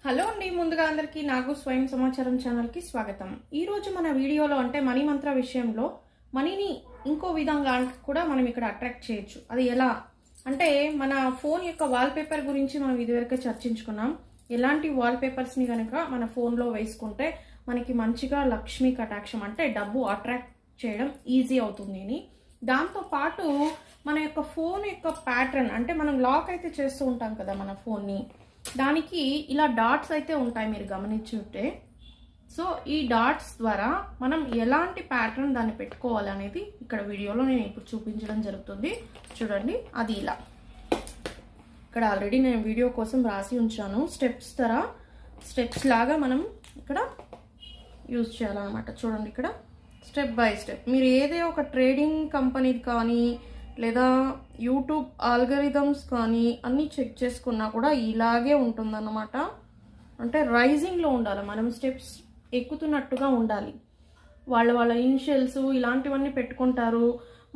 Hello అండి, ముందుగా అందరికీ నాగు స్వయం సమాచారం ఛానల్కి స్వాగతం. ఈరోజు మన వీడియోలో అంటే మనీ మంత్ర విషయంలో మనీని ఇంకో విధంగా కూడా మనం ఇక్కడ అట్రాక్ట్ చేయొచ్చు. అది ఎలా అంటే మన ఫోన్ యొక్క వాల్పేపర్ గురించి మనం ఇదివరకే చర్చించుకున్నాం. ఎలాంటి వాల్పేపర్స్ని కనుక మన ఫోన్లో వేసుకుంటే మనకి మంచిగా లక్ష్మీ కటాక్షం అంటే డబ్బు అట్రాక్ట్ చేయడం ఈజీ అవుతుంది అని. దాంతోపాటు మన యొక్క ఫోన్ యొక్క ప్యాటర్న్ అంటే మనం లాక్ అయితే చేస్తూ ఉంటాం కదా మన ఫోన్ని, దానికి ఇలా డాట్స్ అయితే ఉంటాయి మీరు గమనించుంటే. సో ఈ డాట్స్ ద్వారా మనం ఎలాంటి ప్యాటర్న్ దాన్ని పెట్టుకోవాలి అనేది ఇక్కడ వీడియోలో నేను ఇప్పుడు చూపించడం జరుగుతుంది. చూడండి, అది ఇలా ఇక్కడ ఆల్రెడీ నేను వీడియో కోసం రాసి ఉంచాను. స్టెప్స్ లాగా మనం ఇక్కడ యూజ్ చేయాలన్నమాట. చూడండి, ఇక్కడ స్టెప్ బై స్టెప్ మీరు ఏదే ఒక ట్రేడింగ్ కంపెనీది కానీ లేదా యూట్యూబ్ ఆల్గరిథమ్స్ కానీ అన్నీ చెక్ చేసుకున్నా కూడా ఇలాగే ఉంటుందన్నమాట. అంటే రైజింగ్లో ఉండాలి, మనం స్టెప్స్ ఎక్కుతున్నట్టుగా ఉండాలి. వాళ్ళ ఇనిషియల్స్ ఇలాంటివన్నీ పెట్టుకుంటారు.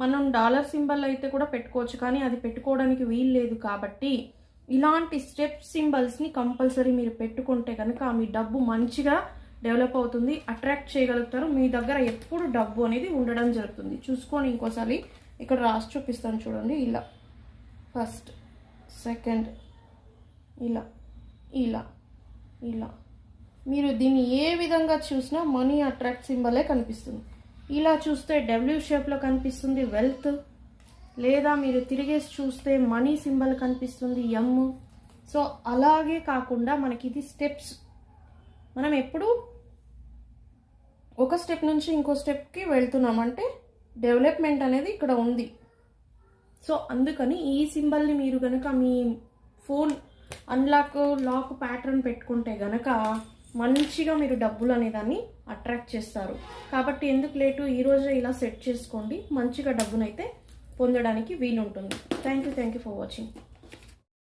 మనం డాలర్ సింబల్ అయితే కూడా పెట్టుకోవచ్చు, కానీ అది పెట్టుకోవడానికి వీలు లేదు. కాబట్టి ఇలాంటి స్టెప్ సింబల్స్ని కంపల్సరీ మీరు పెట్టుకుంటే కనుక మీ డబ్బు మంచిగా డెవలప్ అవుతుంది, అట్రాక్ట్ చేయగలుగుతారు. మీ దగ్గర ఎప్పుడు డబ్బు అనేది ఉండడం జరుగుతుంది. చూసుకొని ఇంకోసారి ఇక్కడ రాసి చూపిస్తాను చూడండి. ఇలా ఫస్ట్, సెకండ్, ఇలా ఇలా ఇలా మీరు దీన్ని ఏ విధంగా చూసినా మనీ అట్రాక్ట్ సింబలే కనిపిస్తుంది. ఇలా చూస్తే డబ్ల్యూ షేప్లో కనిపిస్తుంది వెల్త్, లేదా మీరు తిరిగేసి చూస్తే మనీ సింబల్ కనిపిస్తుంది ఎమ్. సో అలాగే కాకుండా మనకి ఇది స్టెప్స్, మనం ఎప్పుడు ఒక స్టెప్ నుంచి ఇంకో స్టెప్కి వెళ్తున్నామంటే డెవలప్మెంట్ అనేది ఇక్కడ ఉంది. సో అందుకని ఈ సింబల్ని మీరు కనుక మీ ఫోన్ లాక్ ప్యాటర్న్ పెట్టుకుంటే గనక మంచిగా మీరు డబ్బులు అనేదాన్ని అట్రాక్ట్ చేస్తారు. కాబట్టి ఎందుకు లేటు, ఈరోజే ఇలా సెట్ చేసుకోండి, మంచిగా డబ్బునైతే పొందడానికి వీలుంటుంది. Thank you for watching.